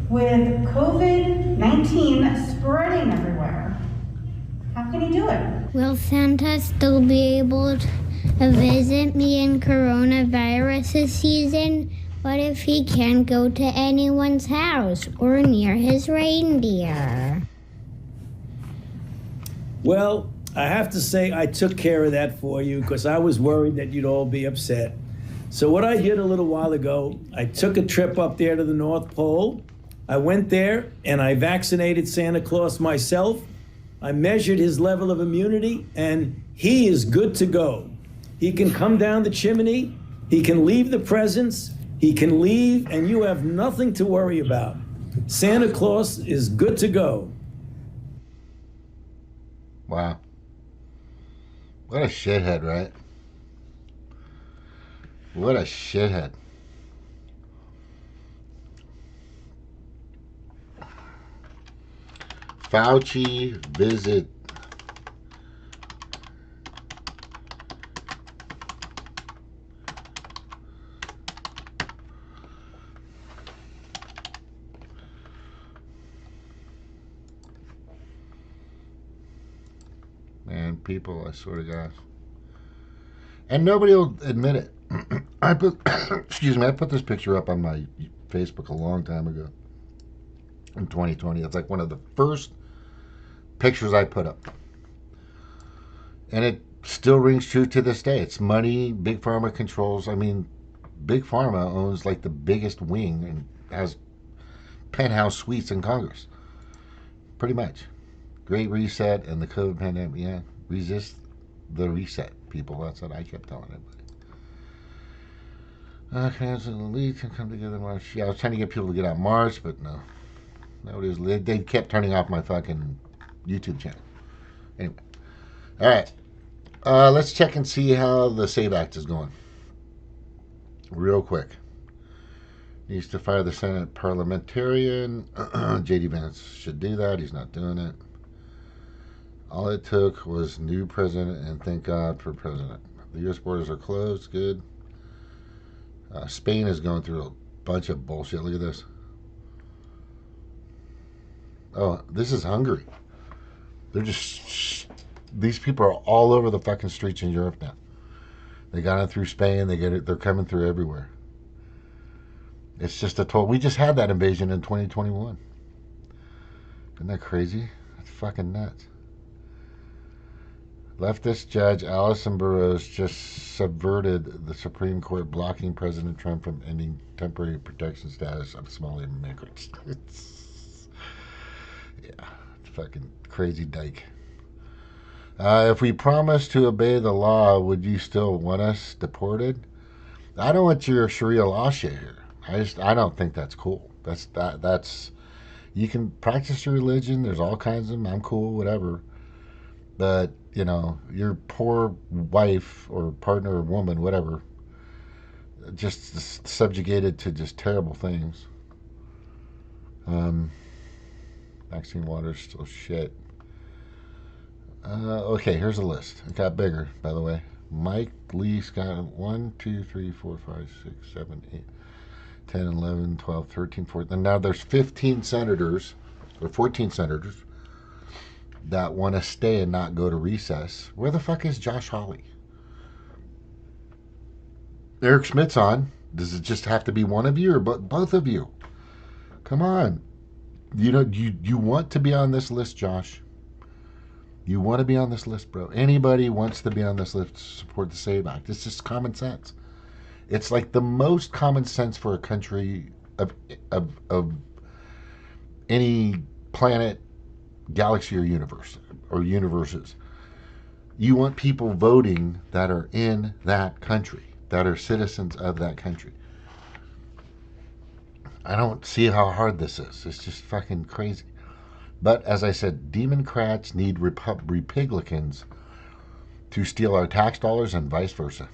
with COVID-19 spreading everywhere? How can he do it? Will Santa still be able to visit me in coronavirus season? What if he can't go to anyone's house or near his reindeer? Well, I have to say I took care of that for you because I was worried that you'd all be upset. So what I did a little while ago, I took a trip up there to the North Pole. I went there and I vaccinated Santa Claus myself. I measured his level of immunity and he is good to go. He can come down the chimney, he can leave the presents, he can leave, and you have nothing to worry about. Santa Claus is good to go. Wow. What a shithead, right? What a shithead. Fauci visit. Man, people, I swear to God. And nobody will admit it. I put, excuse me, I put this picture up on my Facebook a long time ago. In 2020. It's like one of the first pictures I put up. And it still rings true to this day. It's money, Big Pharma controls. I mean, Big Pharma owns like the biggest wing and has penthouse suites in Congress. Pretty much. Great reset and the COVID pandemic. Yeah, resist the reset, people. That's what I kept telling everybody. Fans and the league can come together in March. Yeah, I was trying to get people to get out in March, but no. Nobody's. They kept turning off my fucking YouTube channel. Anyway. All right. Let's check and see how the SAVE Act is going. Real quick. Needs to fire the Senate parliamentarian. J.D. Vance should do that. He's not doing it. All it took was new president, and thank God for president. The U.S. borders are closed. Good. Spain is going through a bunch of bullshit. Look at this. Oh, this is Hungary. They're just... These people are all over the fucking streets in Europe now. They got it through Spain. They're coming through everywhere. It's just a total... We just had that invasion in 2021. Isn't that crazy? That's fucking nuts. Leftist judge Alison Burroughs just subverted the Supreme Court, blocking President Trump from ending temporary protection status of Somali immigrants. Yeah, it's fucking crazy dyke. If we promise to obey the law, would you still want us deported? I don't want your Sharia law shit here. I don't think that's cool. That's you can practice your religion. There's all kinds of them. I'm cool, whatever. But you know, your poor wife or partner or woman, whatever, just subjugated to just terrible things. Maxine Waters still shit. Okay, here's a list. It got bigger, by the way. Mike Lee Scott, 1, 2, 3, 4, 5, 6, 7, 8, 10, 11, 12, 13, 14. And now there's 15 senators, or 14 senators, that want to stay and not go to recess. Where the fuck is Josh Hawley? Eric Schmidt's on. Does it just have to be one of you or both of you? Come on. You know, you want to be on this list, Josh. You want to be on this list, bro. Anybody wants to be on this list to support the SAVE Act. It's just common sense. It's like the most common sense for a country of any planet, galaxy, or universe, or universes. You want people voting that are in that country, that are citizens of that country. I don't see how hard this is. It's just fucking crazy. But as I said, Demoncrats need Repiglicans to steal our tax dollars and vice versa.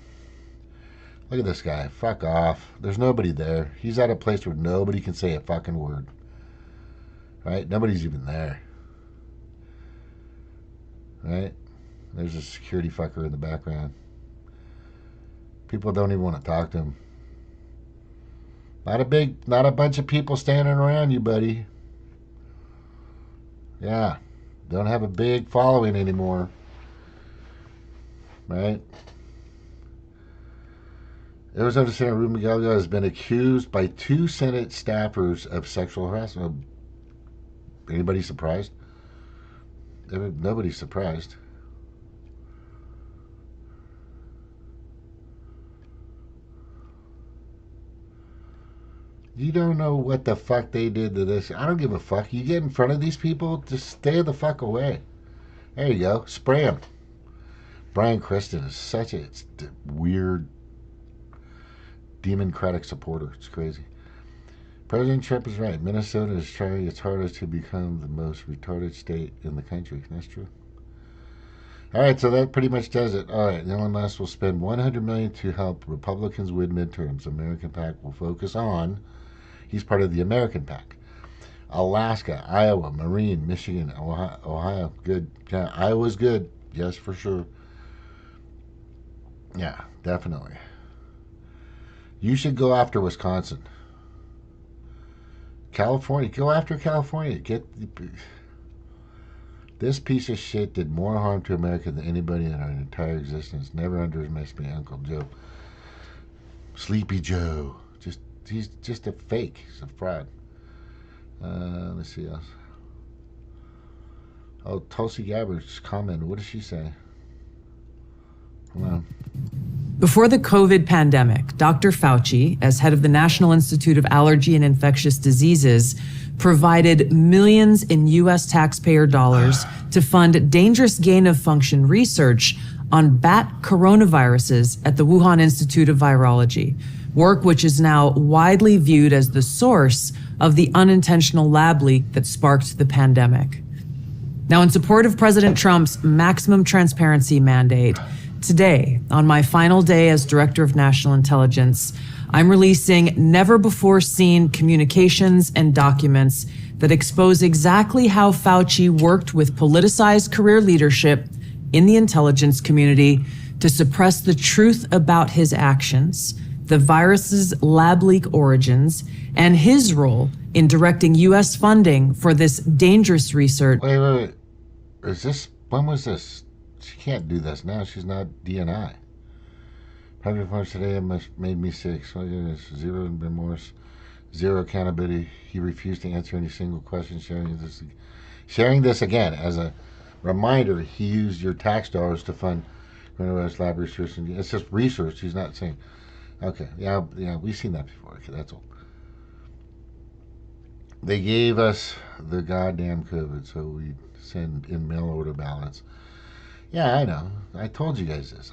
Look at this guy. Fuck off. There's nobody there. He's at a place where nobody can say a fucking word. Right? Nobody's even there. Right? There's a security fucker in the background. People don't even want to talk to him. Not a bunch of people standing around you, buddy. Yeah. Don't have a big following anymore. Right? Arizona Senator Ruben Galgo has been accused by 2 Senate staffers of sexual harassment. Anybody surprised? Nobody's surprised. You don't know what the fuck they did to this. I don't give a fuck. You get in front of these people, just stay the fuck away. There you go. Spray them. Brian Kristen is such a weird Democratic supporter. It's crazy. President Trump is right. Minnesota is trying its hardest to become the most retarded state in the country. That's true. All right, so that pretty much does it. All right, Elon Musk will spend $100 million to help Republicans win midterms. American PAC will focus on. He's part of the American PAC. Alaska, Iowa, Marine, Michigan, Ohio. Good. Yeah, Iowa's good. Yes, for sure. Yeah, definitely. You should go after Wisconsin. California. Go after California. This piece of shit did more harm to America than anybody in our entire existence. Never underestimate me, Uncle Joe. Sleepy Joe. He's just a fake. He's a fraud. Let's see else. Oh, Tulsi Gabbard's commented. What does she say? Hold on. Before the COVID pandemic, Dr. Fauci, as head of the National Institute of Allergy and Infectious Diseases, provided millions in U.S. taxpayer dollars to fund dangerous gain-of-function research on bat coronaviruses at the Wuhan Institute of Virology, work which is now widely viewed as the source of the unintentional lab leak that sparked the pandemic. Now, in support of President Trump's maximum transparency mandate, today, on my final day as Director of National Intelligence, I'm releasing never-before-seen communications and documents that expose exactly how Fauci worked with politicized career leadership in the intelligence community to suppress the truth about his actions, the virus's lab leak origins, and his role in directing U.S. funding for this dangerous research. Wait. When was this? She can't do this now. She's not DNI. Public reports today made me sick. So zero remorse, zero accountability. He refused to answer any single question. Sharing this again as a reminder. He used your tax dollars to fund coronavirus lab research. And it's just research. He's not saying. Okay, yeah, we've seen that before. Okay, that's all. They gave us the goddamn COVID, so we send in mail order ballots. Yeah, I know. I told you guys this.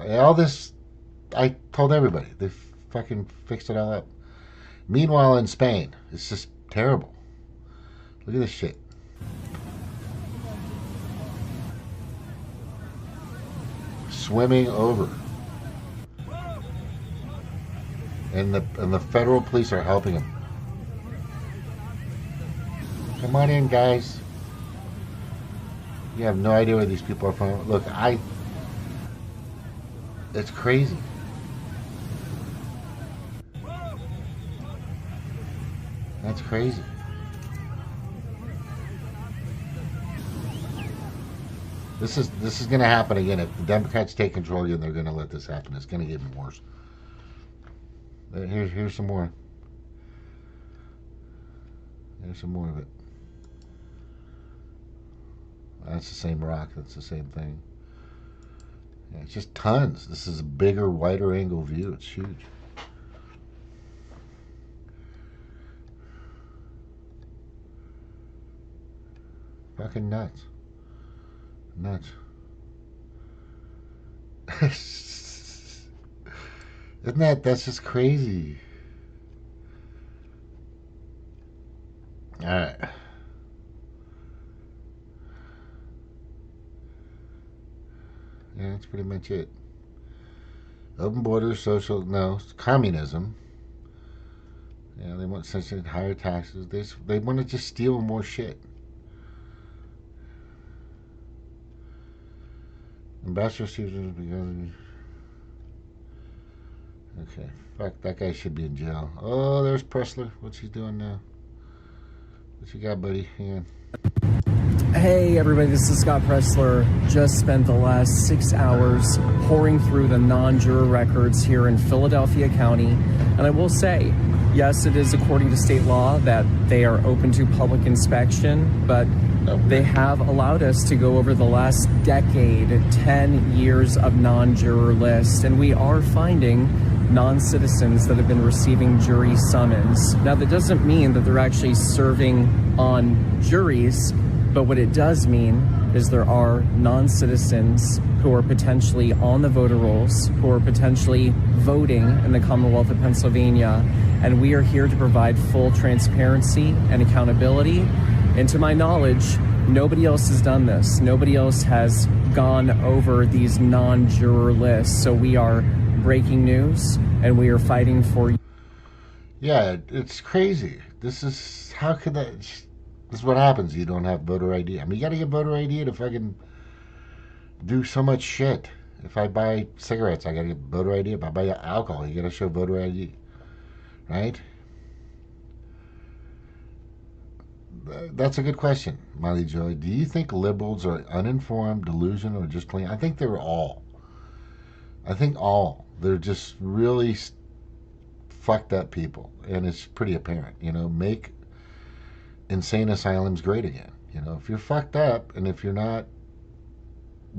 I told everybody. They fucking fixed it all up. Meanwhile, in Spain, it's just terrible. Look at this shit. Swimming over. And the federal police are helping him. Come on in, guys. You have no idea where these people are from. Look, it's crazy. That's crazy. This is going to happen again. If the Democrats take control again, they're going to let this happen. It's going to get even worse. Here's some more. Here's some more of it. That's the same rock. That's the same thing. Yeah, it's just tons. This is a bigger, wider angle view. It's huge. Fucking nuts. Nuts. That's just crazy. Alright. Yeah, that's pretty much it. Open borders, communism. Yeah, they want such higher taxes. They want to just steal more shit. Ambassador Stevens because. Okay, fuck, that guy should be in jail. Oh, there's Pressler. What's he doing now? What you got, buddy? Hang on. Hey everybody, this is Scott Pressler. Just spent the last 6 hours pouring through the non-juror records here in Philadelphia County. And I will say, yes, it is according to state law that they are open to public inspection, but they have allowed us to go over the last decade, 10 years of non-juror lists, and we are finding non-citizens that have been receiving jury summons. Now, that doesn't mean that they're actually serving on juries, but what it does mean is there are non-citizens who are potentially on the voter rolls, who are potentially voting in the Commonwealth of Pennsylvania, and we are here to provide full transparency and accountability. And to my knowledge, nobody else has done this. Nobody else has gone over these non-juror lists. So we are breaking news, and we are fighting for you. Yeah, it's crazy. This is what happens. You don't have voter ID. I mean, you got to get voter ID to fucking do so much shit. If I buy cigarettes, I got to get voter ID. If I buy alcohol, you got to show voter ID, right? That's a good question, Miley Joy. Do you think liberals are uninformed, delusional, or just plain? I think they're all. They're just really fucked up people, and it's pretty apparent. Make insane asylums great again. If you're fucked up, and if you're not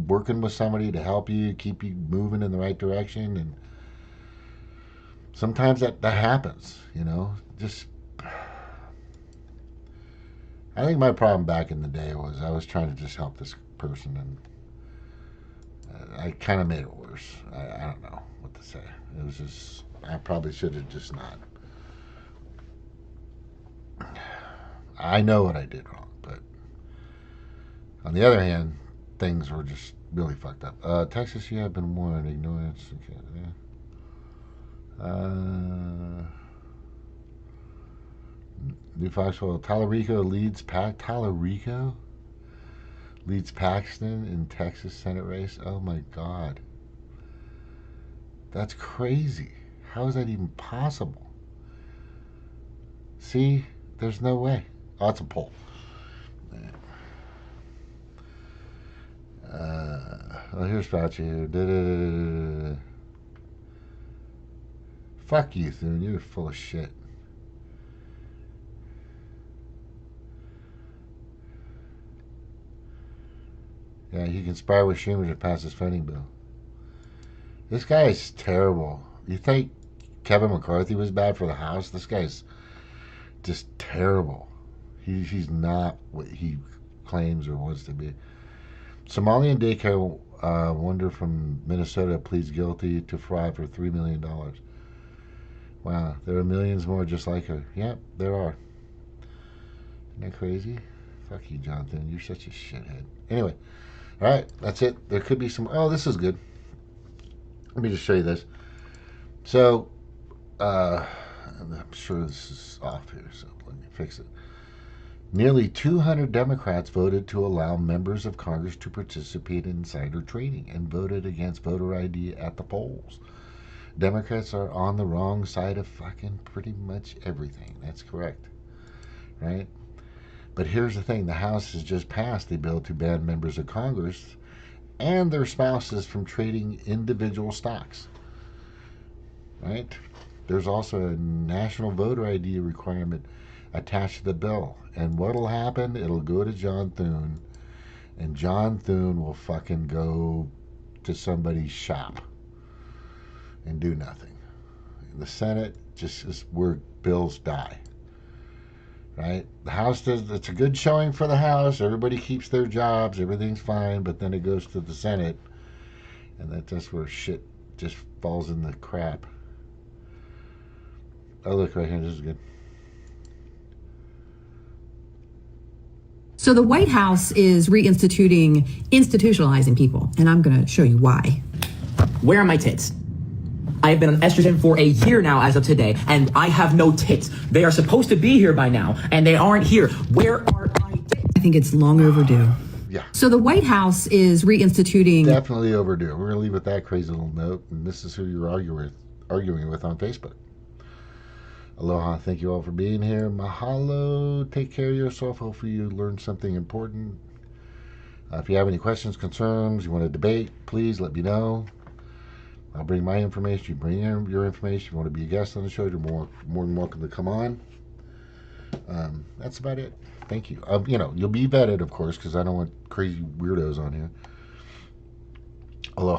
working with somebody to help you, keep you moving in the right direction, and sometimes that happens. I think my problem back in the day was I was trying to just help this person, and I kind of made it worse. I don't know what to say. It was just, I probably should have just not. I know what I did wrong, but on the other hand, things were just really fucked up. Texas, you have been warned. Ignorance. Okay, yeah. New Foxwell. Tallarico leads Paxton in Texas Senate race. Oh my God. That's crazy. How is that even possible? See, there's no way. Oh, it's a poll. Here's Fauci here. Fuck you, Thune. You're full of shit. Yeah, he conspired with Schumer to pass his funding bill. This guy is terrible. You think Kevin McCarthy was bad for the House? This guy's just terrible. He's not what he claims or wants to be. Somalian daycare wonder from Minnesota pleads guilty to fraud for $3 million. Wow, there are millions more just like her. Yep, there are. Isn't that crazy? Fuck you, Jonathan. You're such a shithead. Anyway. All right, that's it. There could be some. Oh, this is good. Let me just show you this. So, I'm sure this is off here, so let me fix it. Nearly 200 Democrats voted to allow members of Congress to participate in insider trading and voted against voter ID at the polls. Democrats are on the wrong side of fucking pretty much everything. That's correct. right? But here's the thing, the House has just passed the bill to ban members of Congress and their spouses from trading individual stocks, right? There's also a national voter ID requirement attached to the bill. And what'll happen? It'll go to John Thune, and John Thune will fucking go to somebody's shop and do nothing. And the Senate just is where bills die, right? The House does, it's a good showing for the House. Everybody keeps their jobs, everything's fine, but then it goes to the Senate, and that's where shit just falls in the crap. Oh, look right here, this is good. So the White House is institutionalizing people, and I'm going to show you why. Where are my tits? I have been on estrogen for a year now as of today, and I have no tits. They are supposed to be here by now, and they aren't here. Where are my tits? I think it's long overdue. Yeah. So the White House is reinstituting... Definitely overdue. We're going to leave with that crazy little note, and this is who you're arguing with on Facebook. Aloha. Thank you all for being here. Mahalo. Take care of yourself. Hopefully you learned something important. If you have any questions, concerns, you want to debate, please let me know. I'll bring my information. You bring your information. If you want to be a guest on the show, you're more than welcome to come on. That's about it. Thank you. You'll be vetted, of course, because I don't want crazy weirdos on here. Aloha.